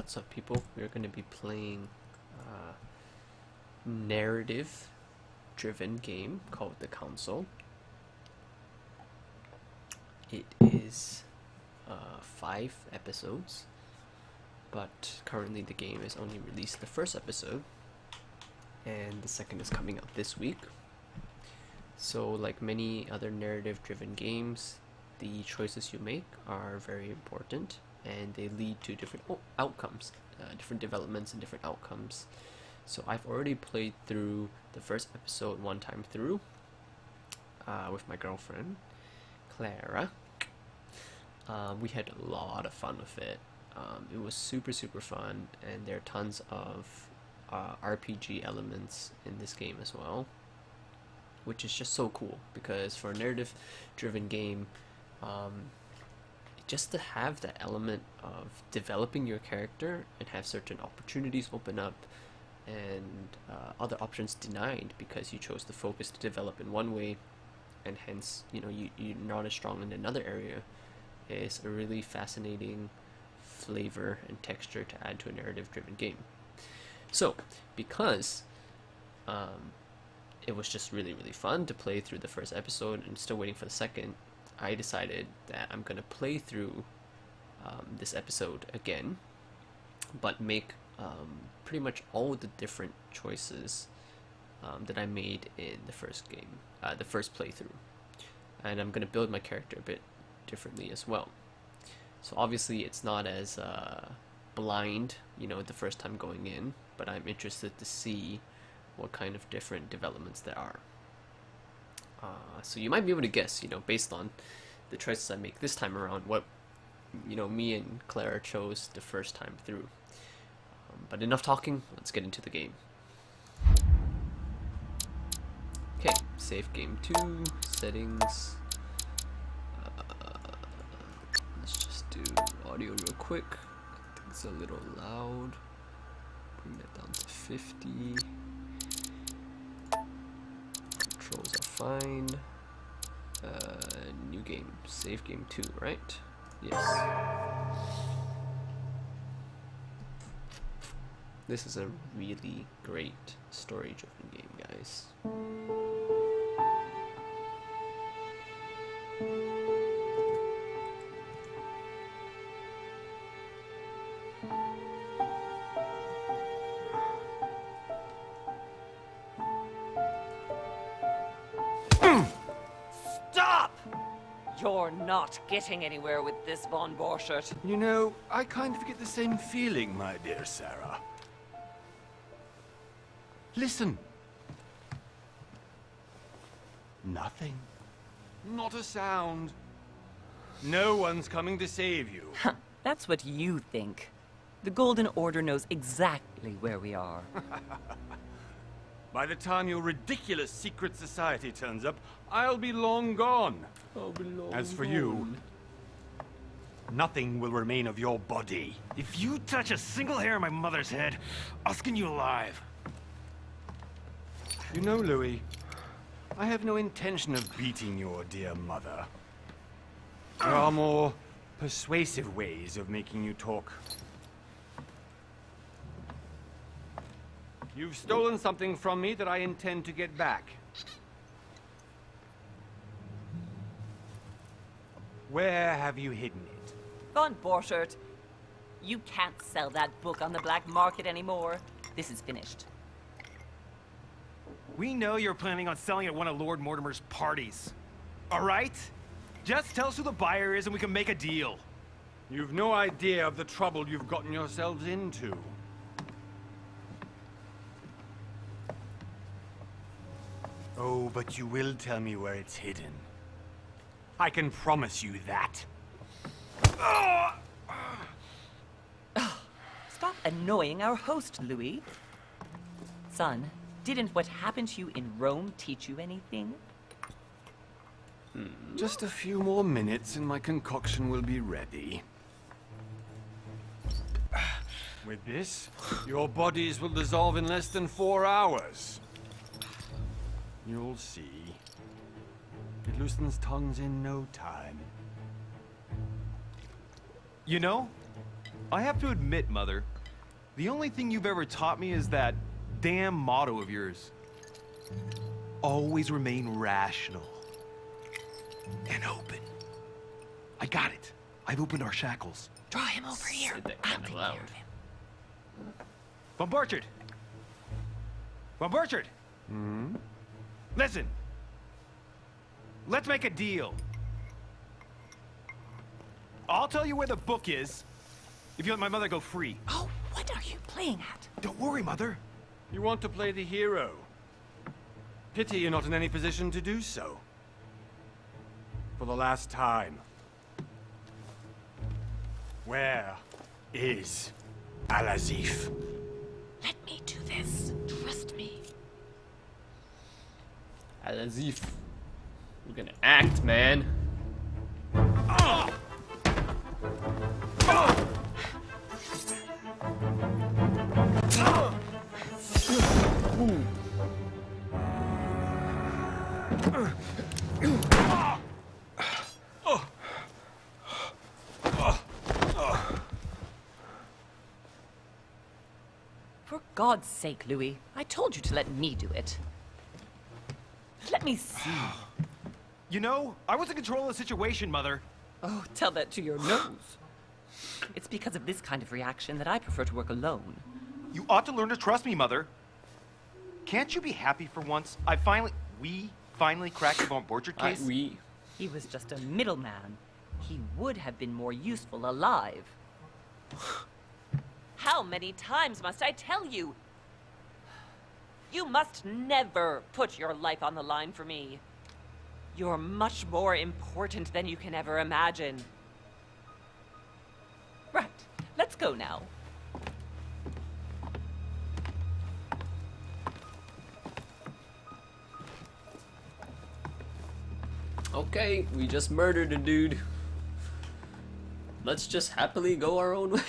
What's up, people? We're going to be playing a narrative-driven game called The Council. It is 5 episodes, but currently the game has only released the first episode, and the second is coming out this week. So, like many other narrative-driven games, the choices you make are very important, and they lead to different outcomes, different developments and different outcomes. So I've already played through the first episode one time through with my girlfriend, Clara. We had a lot of fun with it. It was super fun, and there are tons of RPG elements in this game as well, which is just so cool, because for a narrative-driven game, just to have that element of developing your character and have certain opportunities open up and other options denied because you chose to focus to develop in one way, and hence you're not as strong in another area, is a really fascinating flavor and texture to add to a narrative-driven game. So because it was just really fun to play through the first episode and still waiting for the second, I decided that I'm gonna play through this episode again, but make pretty much all the different choices that I made in the first game, the first playthrough, and I'm gonna build my character a bit differently as well. So obviously it's not as blind, the first time going in, but I'm interested to see what kind of different developments there are. So you might be able to guess, based on the choices I make this time around, what me and Clara chose the first time through. But enough talking, let's get into the game. Okay, save game 2, settings. Let's just do audio real quick. I think it's a little loud. Bring that down to 50. Controls are fine. New game, save game 2, right? Yes. This is a really great story-driven game, guys. You're not getting anywhere with this, Von Borchert. I kind of get the same feeling, my dear Sarah. Listen. Nothing. Not a sound. No one's coming to save you. That's what you think. The Golden Order knows exactly where we are. By the time your ridiculous secret society turns up, I'll be long gone. As for you, nothing will remain of your body. If you touch a single hair on my mother's head, I'll skin you alive. Louis, I have no intention of beating your dear mother. There are more persuasive ways of making you talk. You've stolen something from me that I intend to get back. Where have you hidden it? Von Borchert, you can't sell that book on the black market anymore. This is finished. We know you're planning on selling at one of Lord Mortimer's parties. All right? Just tell us who the buyer is and we can make a deal. You've no idea of the trouble you've gotten yourselves into. Oh, but you will tell me where it's hidden. I can promise you that. Stop annoying our host, Louis. Son, didn't what happened to you in Rome teach you anything? Just a few more minutes and my concoction will be ready. With this, your bodies will dissolve in less than 4 hours. You'll see. It loosens tongues in no time. You know, I have to admit, Mother, the only thing you've ever taught me is that damn motto of yours. Always remain rational. And open. I got it. I've opened our shackles. Draw him over here. Said that I'll kinda take loud. care of him. Von Burchard! Von Burchard! Listen. Let's make a deal. I'll tell you where the book is if you let my mother go free. Oh, what are you playing at? Don't worry, Mother. You want to play the hero. Pity you're not in any position to do so. For the last time. Where is Al-Azif? Let me do this. Trust me. Al-Azif. We're gonna act, man. For God's sake, Louis, I told you to let me do it. Let me see. You know, I was in control of the situation, Mother. Oh, tell that to your nose. It's because of this kind of reaction that I prefer to work alone. You ought to learn to trust me, Mother. Can't you be happy for once? We finally cracked the Von Burchard case. He was just a middleman. He would have been more useful alive. How many times must I tell you? You must never put your life on the line for me. You're much more important than you can ever imagine. Right, let's go now. Okay, we just murdered a dude. Let's just happily go our own way.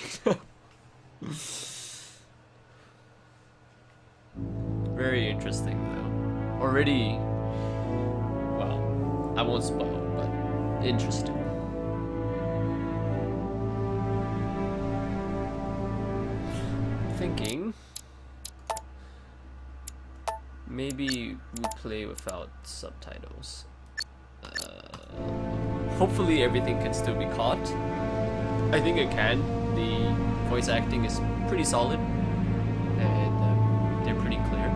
Very interesting, though. Already, well, I won't spoil, but interesting. Thinking maybe we play without subtitles. Hopefully everything can still be caught. I think it can. The voice acting is pretty solid, and they're pretty clear.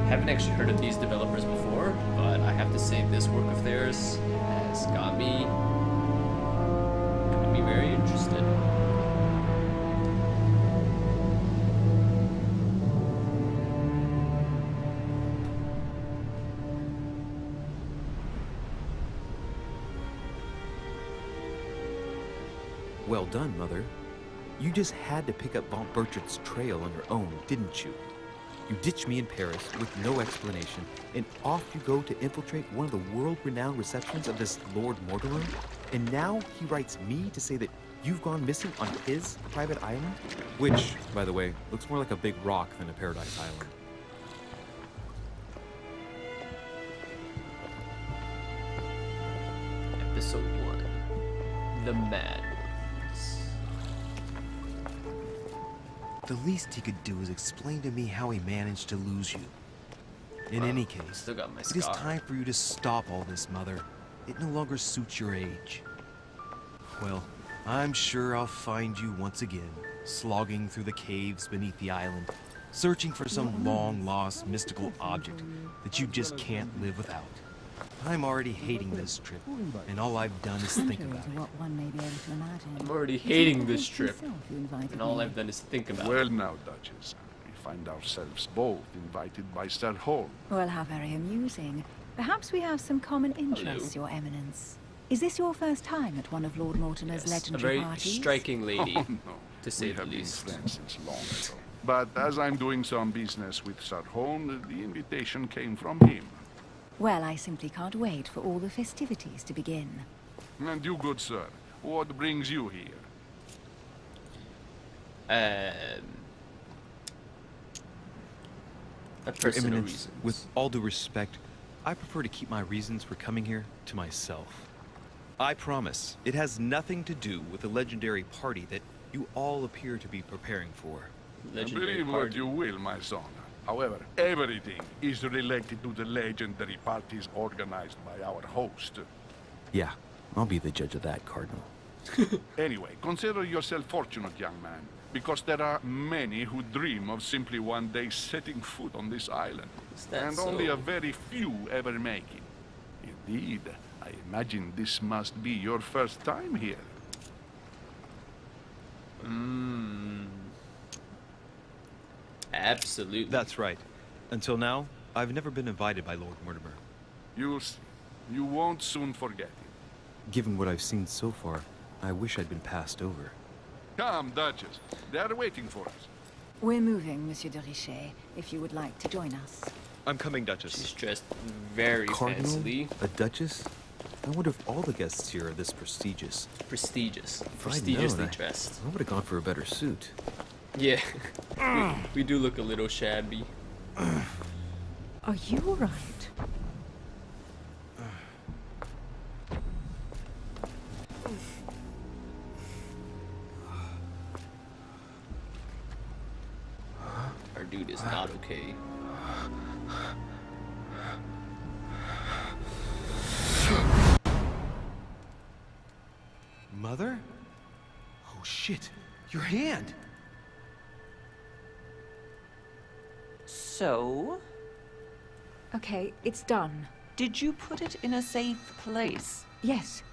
Haven't actually heard of these developers before, but I have to say this work of theirs has got me very interested. Well done, Mother. You just had to pick up Von Burchard's trail on your own, didn't you? You ditched me in Paris with no explanation, and off you go to infiltrate one of the world-renowned receptions of this Lord Mortimer? And now he writes me to say that you've gone missing on his private island? Which, by the way, looks more like a big rock than a paradise island. Episode 1. The Mad Ones. The least he could do is explain to me how he managed to lose you. In any case, Still got my it is scar. time for you to stop all this, Mother. It no longer suits your age. Well, I'm sure I'll find you once again, slogging through the caves beneath the island, searching for some long-lost mystical object that you just can't live without. I'm already hating this trip, and all I've done is think about it. I'm already hating this trip, and all I've done is think about Well it. now, Duchess, we find ourselves both invited by Sir Holm. Well, how very amusing. Perhaps we have some common interests, Your Eminence. Is this your first time at one of Lord Mortimer's Yes, a legendary very parties? striking lady, Oh, no, to say we the have been least. friends since long ago. But as I'm doing some business with Sir Holm, the invitation came from him. Well, I simply can't wait for all the festivities to begin. And you, good sir, what brings you here? A Your personal Eminence, reasons. with all due respect, I prefer to keep my reasons for coming here to myself. I promise, it has nothing to do with the legendary party that you all appear to be preparing for. Legendary Believe what party. you will, my son. However, everything is related to the legendary parties organized by our host. Yeah, I'll be the judge of that, Cardinal. Anyway, consider yourself fortunate, young man, because there are many who dream of simply one day setting foot on this island. Is that And only so? a very few ever make it. Indeed, I imagine this must be your first time here. Absolutely. That's right. Until now, I've never been invited by Lord Mortimer. You won't soon forget it. Given what I've seen so far, I wish I'd been passed over. Come, Duchess. They are waiting for us. We're moving, Monsieur de Richet, if you would like to join us. I'm coming, Duchess. She's dressed very Cardinal? fancily. A duchess? I wonder if all the guests here are this prestigious. Prestigious. If I'd Prestigiously known, dressed. I would have gone for a better suit. Yeah. we do look a little shabby. Are you all right? Our dude is not okay. Mother? Oh shit, your hand! So, Okay, it's done. did you put it in a safe place? Yes.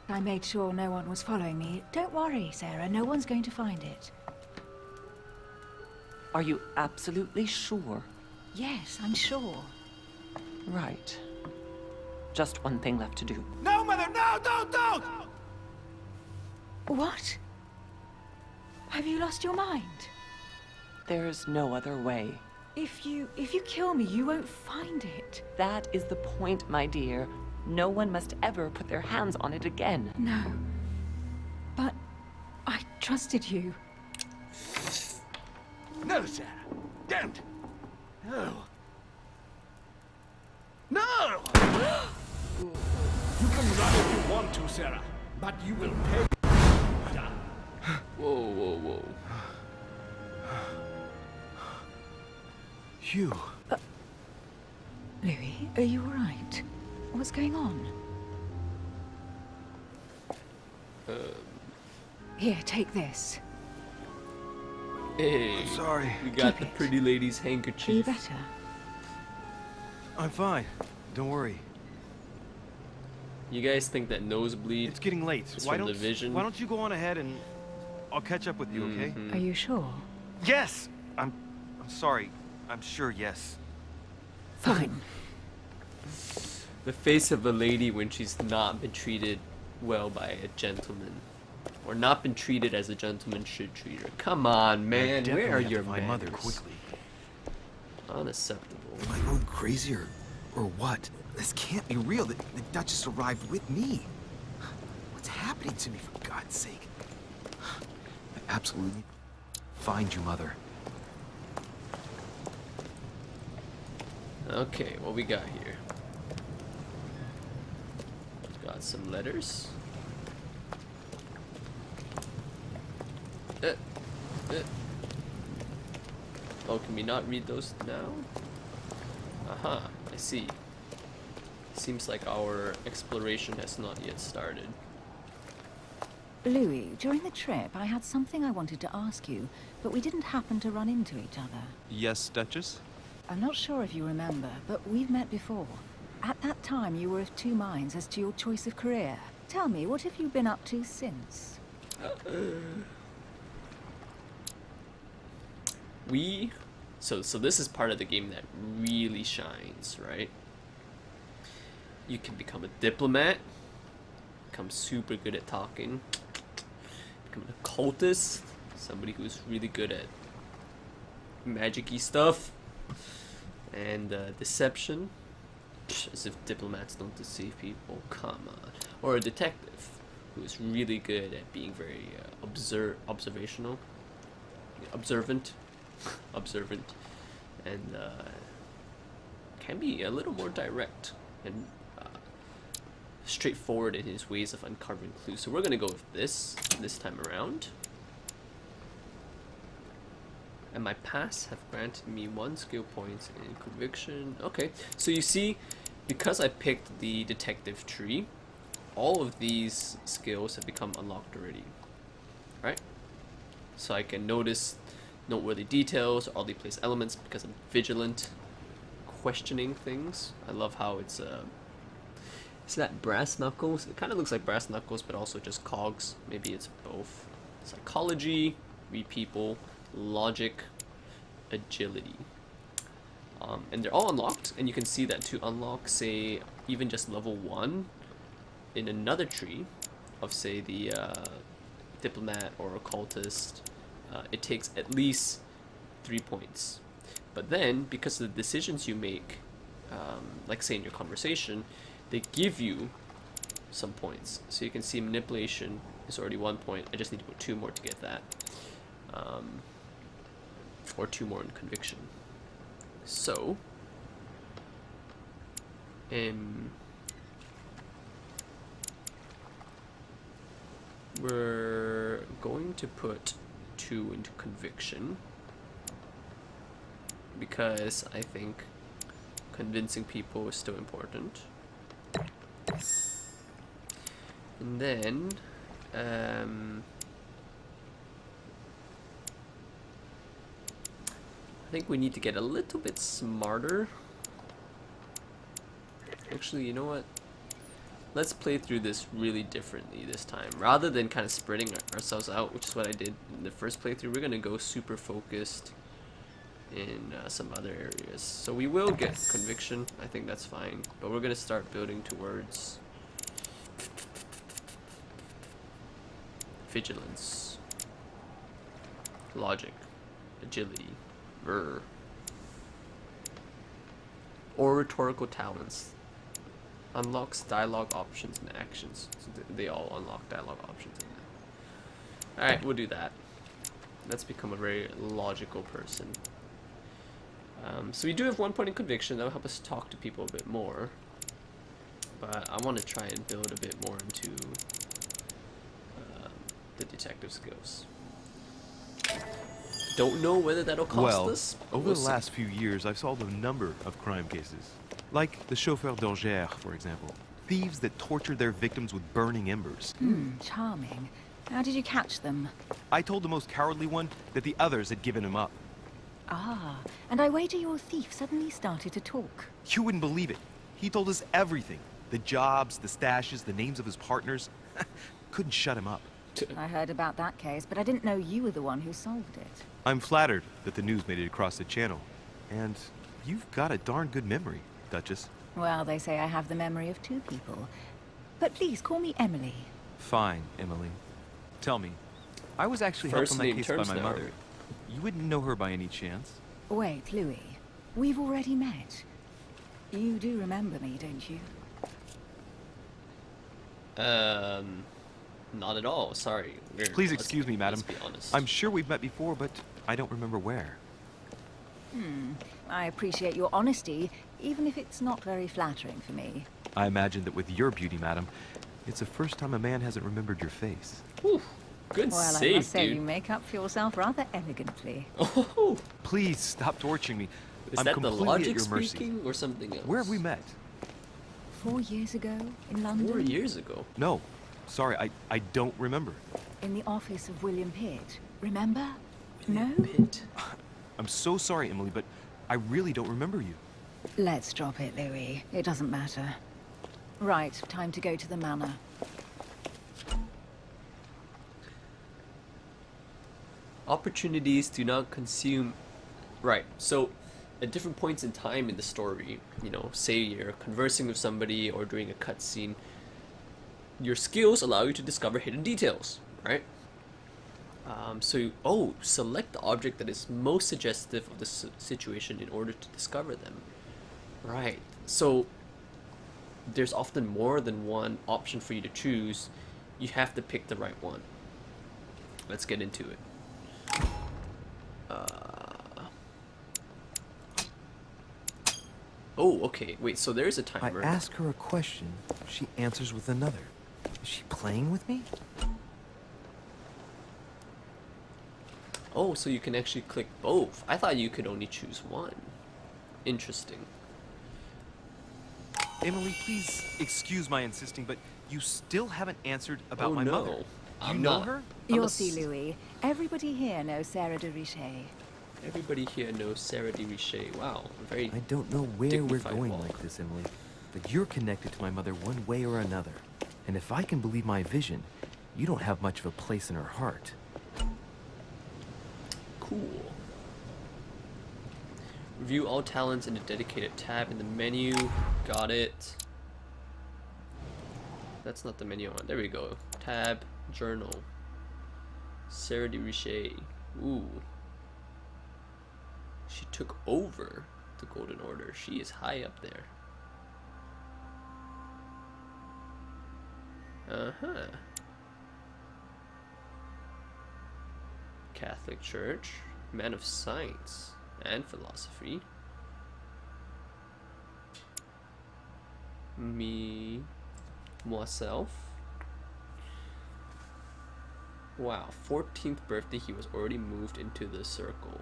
I made sure no one was following me. Don't worry, Sarah, no one's going to find it. Are you absolutely sure? Yes, I'm sure. Right. Just one thing left to do. No, Mother, no, don't! What? Have you lost your mind? There's no other way. If you kill me, you won't find it. That is the point, my dear. No one must ever put their hands on it again. No. But I trusted you. No, Sarah. Don't. No. No! You can run if you want to, Sarah, but you will pay. Whoa, whoa, whoa. Hugh. Louis, are you all right? What's going on? Here, take this. Hey. Sorry. We got Keep the it. pretty lady's Are you handkerchief. better? I'm fine. Don't worry. You guys think that nosebleed? It's getting late. It's from the vision. Why don't you go on ahead and I'll catch up with you, okay? Mm-hmm. Are you sure? Yes. I'm sorry. I'm sure yes. Fine. The face of a lady when she's not been treated well by a gentleman. Or not been treated as a gentleman should treat her. Come on, man. Definitely Where are have to your find manners? Mother quickly. Unacceptable. Am I going crazy or what? This can't be real. The Duchess arrived with me. What's happening to me, for God's sake? I absolutely find you, Mother. Okay, what we got here? Got some letters. Oh, can we not read those now? Aha, I see. Seems like our exploration has not yet started. Louis, during the trip, I had something I wanted to ask you, but we didn't happen to run into each other. Yes, Duchess? I'm not sure if you remember, but we've met before. At that time, you were of two minds as to your choice of career. Tell me, what have you been up to since? So this is part of the game that really shines, right? You can become a diplomat, become super good at talking, become an occultist, somebody who's really good at magic-y stuff, and deception. As if diplomats don't deceive people, come on. Or a detective who's really good at being very observant, and can be a little more direct and straightforward in his ways of uncovering clues. So we're gonna go with this time around. and my past have granted me 1 skill point in conviction. Okay, so you see, because I picked the detective tree, all of these skills have become unlocked already, right? So I can notice noteworthy details, oddly placed elements because I'm vigilant, questioning things. I love how it's is that brass knuckles? It kind of looks like brass knuckles, but also just cogs. Maybe it's both. Psychology, read people, logic, agility. And they're all unlocked, and you can see that to unlock, say, even just level 1 in another tree of, say, the diplomat or occultist, it takes at least 3 points. But then, because of the decisions you make, like say in your conversation, they give you some points. So you can see manipulation is already 1 point. I just need to put 2 more to get that. Or 2 more in conviction. So, we're going to put 2 into conviction because I think convincing people is still important. And then I think we need to get a little bit smarter. Actually, you know what? Let's play through this really differently this time. Rather than kind of spreading ourselves out, which is what I did in the first playthrough, we're going to go super focused in some other areas. So we will get conviction, I think that's fine. But we're going to start building towards vigilance, logic, agility, or rhetorical talents. Unlocks dialogue options and actions. So they all unlock dialogue options in there. Alright, we'll do that. Let's become a very logical person. So we do have 1 point in conviction. That will help us talk to people a bit more. But I want to try and build a bit more into the detective skills. Don't know whether that'll cost us. Over the last few years, I've solved a number of crime cases. Like the chauffeur d'Angers, for example. Thieves that tortured their victims with burning embers. Charming. How did you catch them? I told the most cowardly one that the others had given him up. Ah, and I wager your thief suddenly started to talk. You wouldn't believe it. He told us everything. The jobs, the stashes, the names of his partners. Couldn't shut him up. I heard about that case, but I didn't know you were the one who solved it. I'm flattered that the news made it across the channel. And you've got a darn good memory, Duchess. Well, they say I have the memory of 2 people. But please, call me Emily. Fine, Emily. Tell me, I was actually helped on that case by my mother. You wouldn't know her by any chance? Wait, Louis. We've already met. You do remember me, don't you? Not at all. Sorry. Please excuse me, madam. Let's be honest. I'm sure we've met before, but I don't remember where. I appreciate your honesty, even if it's not very flattering for me. I imagine that with your beauty, madam, it's the first time a man hasn't remembered your face. Whew. Good Well, save, I must say dude. you make up for yourself rather elegantly. Oh, Please stop torturing me. is I'm that the completely logic at your mercy. speaking or something else? Where have we met? 4 years ago, in London. 4 years ago. No. Sorry, I don't remember. In the office of William Pitt. Remember? No? Pit. I'm so sorry, Emily, but I really don't remember you. Let's drop it, Louis. It doesn't matter. Right, time to go to the manor. Opportunities do not consume. Right, so at different points in time in the story, you know, say you're conversing with somebody or doing a cutscene, your skills allow you to discover hidden details, right? Select the object that is most suggestive of the situation in order to discover them. Right, so there's often more than one option for you to choose. You have to pick the right one. Let's get into it. Oh, okay. Wait, so there's a I timer. ask her a question, she answers with another. Is she playing with me? Oh, so you can actually click both. I thought you could only choose one. Interesting. Emily, please excuse my insisting, but you still haven't answered about Oh, my no. mother. You I'm know not- her? I'm You'll a see, s- Louis. Everybody here knows Sarah de Richet. Everybody here knows Sarah de Richet. Wow, very. I don't know where we're dignified going walk. like this, Emily, but you're connected to my mother one way or another. And if I can believe my vision, you don't have much of a place in her heart. Cool. Review all talents in a dedicated tab in the menu. Got it. That's not the menu on. There we go. Tab, journal. Sarah de Richet. Ooh. She took over the Golden Order. She is high up there. Uh-huh. Catholic Church. Man of science and philosophy. Me. Myself. Wow, 14th birthday, he was already moved into the circle.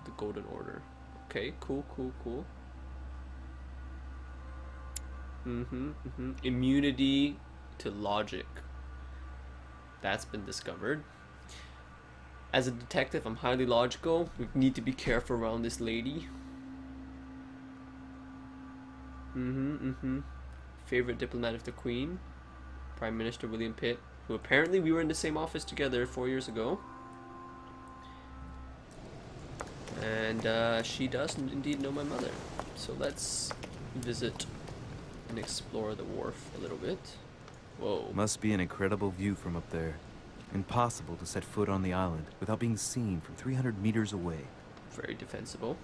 The Golden Order. Okay, cool. Immunity to logic. That's been discovered. As a detective, I'm highly logical. We need to be careful around this lady. Favorite diplomat of the Queen? Prime Minister William Pitt, who apparently we were in the same office together 4 years ago. And she does indeed know my mother. So let's visit and explore the wharf a little bit. Whoa. Must be an incredible view from up there. Impossible to set foot on the island without being seen from 300 meters away. Very defensible.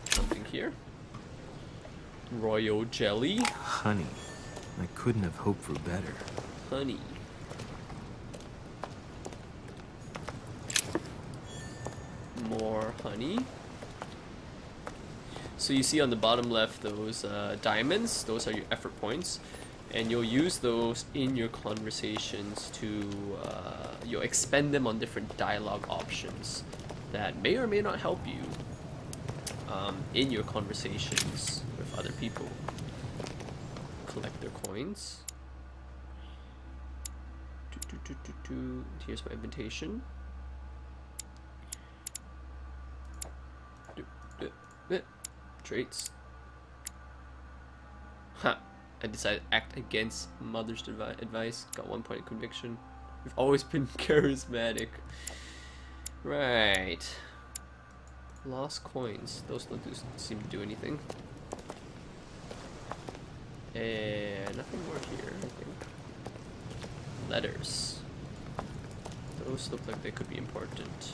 Something here. Royal jelly. Honey, I couldn't have hoped for better. Honey. More honey. So you see on the bottom left those diamonds, those are your effort points, and you'll use those in your conversations to, you'll expend them on different dialogue options that may or may not help you in your conversations with other people. Collect their coins. Here's my invitation. Traits. Ha! I decided to act against mother's advice. Got 1 point of conviction. We've always been charismatic. Right. Lost coins. Those don't seem to do anything. And nothing more here, I think. Letters. Those look like they could be important.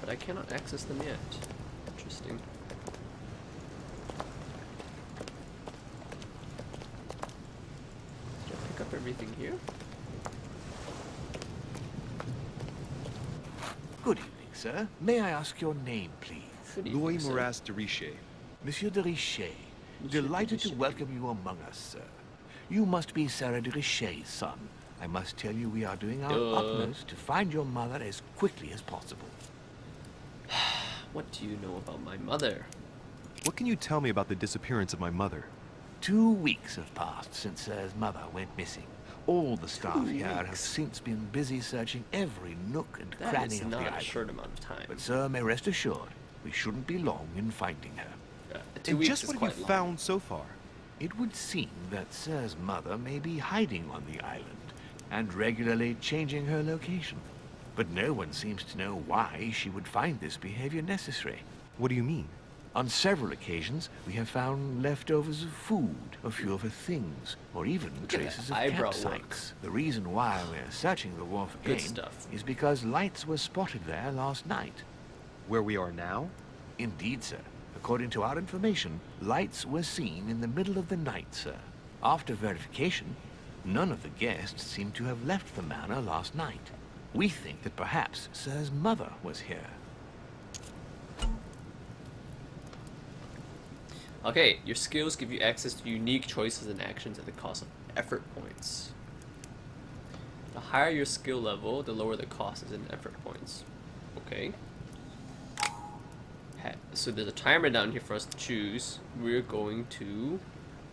But I cannot access them yet. Interesting. Did I pick up everything here? Good evening, sir. May I ask your name, please? Good evening, Louis sir. Moras de Richet. Monsieur de Richet. Monsieur de Delighted to Richet. welcome you among us, sir. You must be Sarah de Richet's son. I must tell you we are doing our Duh. utmost to find your mother as quickly as possible. What do you know about my mother? What can you tell me about the disappearance of my mother? 2 weeks have passed since Sir's mother went missing. All the staff here have weeks? since been busy searching every nook and That cranny is of the not a island. short amount of time. But sir may rest assured, we shouldn't be long in finding her. 2 And weeks just is what have quite you long. found so far? It would seem that Sir's mother may be hiding on the island and regularly changing her location. But no one seems to know why she would find this behavior necessary. What do you mean? On several occasions, we have found leftovers of food, a few of her things, or even at traces that of eyebrow campsites. work. The reason why we're searching the wharf Good again stuff. is because lights were spotted there last night. Where we are now? Indeed, sir. According to our information, lights were seen in the middle of the night, sir. After verification, none of the guests seem to have left the manor last night. We think that perhaps Sir's mother was here. Okay, your skills give you access to unique choices and actions at the cost of effort points. The higher your skill level, the lower the cost is in effort points. Okay. So there's a timer down here for us to choose. We're going to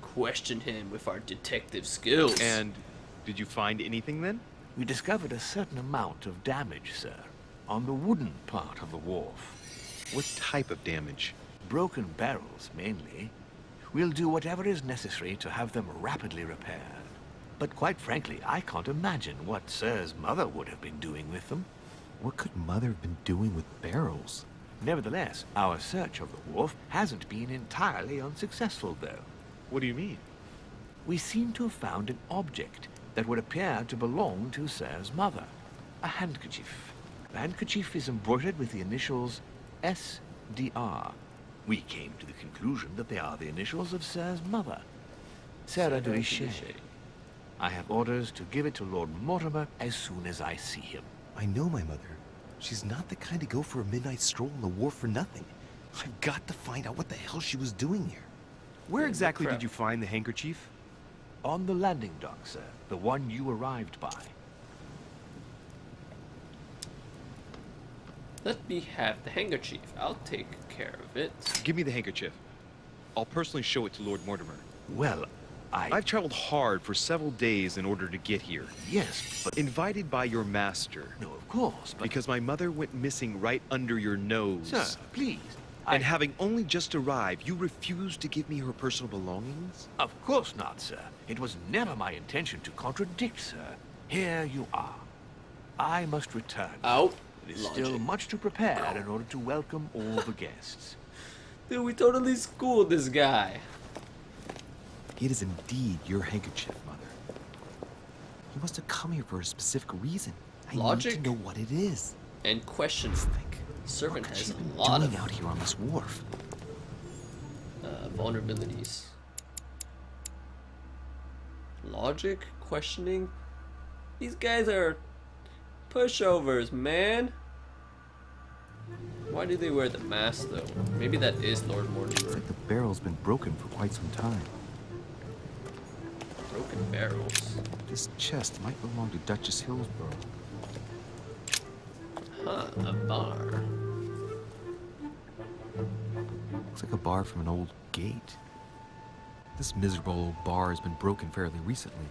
question him with our detective skills. And did you find anything then? We discovered a certain amount of damage, sir, on the wooden part of the wharf. What type of damage? Broken barrels, mainly. We'll do whatever is necessary to have them rapidly repaired. But quite frankly, I can't imagine what Sir's mother would have been doing with them. What could Mother have been doing with barrels? Nevertheless, our search of the wharf hasn't been entirely unsuccessful, though. What do you mean? We seem to have found an object that would appear to belong to Sir's mother. A handkerchief. The handkerchief is embroidered with the initials SDR. We came to the conclusion that they are the initials of Sir's mother, Sarah de Richet. I have orders to give it to Lord Mortimer as soon as I see him. I know my mother. She's not the kind to go for a midnight stroll on the wharf for nothing. I've got to find out what the hell she was doing here. Where exactly did you find the handkerchief? On the landing dock, sir. The one you arrived by. Let me have the handkerchief. I'll take care of it. Give me the handkerchief. I'll personally show it to Lord Mortimer. Well, I've traveled hard for several days in order to get here. Yes, but... Invited by your master. No, of course, but... Because my mother went missing right under your nose. Sir, please. And having only just arrived, you refused to give me her personal belongings? Of course not, sir. It was never my intention to contradict, sir. Here you are. I must return. Out. It is still much to prepare in order to welcome all the guests. Dude, we totally schooled this guy. It is indeed your handkerchief, Mother. You must have come here for a specific reason. I need to know what it is. And questioning. Servant has a lot lot of out here on this wharf. Vulnerabilities. Logic, questioning. These guys are pushovers, man. Why do they wear the mask though? Maybe that is Lord Mortimer. Looks like the barrel's been broken for quite some time. Broken barrels. This chest might belong to Duchess Hillsborough. Huh, a bar. Looks like a bar from an old gate. This miserable old bar has been broken fairly recently.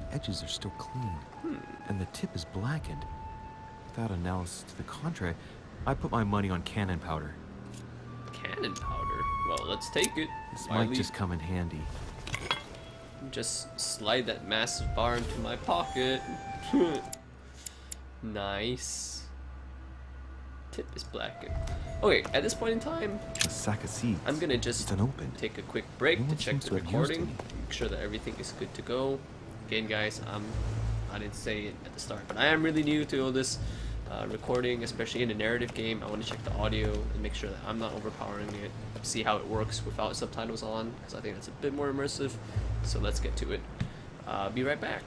The edges are still clean, and the tip is blackened. Without analysis to the contrary, I put my money on cannon powder. Cannon powder? Well, let's take it. This might just come in handy. Just slide that massive bar into my pocket. Nice. Tip is blackened. Okay, at this point in time, a sack of seeds. I'm gonna just unopened. take a quick break to check the recording, make sure that everything is good to go. Again, guys, I didn't say it at the start, but I am really new to all this recording, especially in a narrative game. I want to check the audio and make sure that I'm not overpowering it, see how it works without subtitles on, because I think that's a bit more immersive. So let's get to it. Be right back.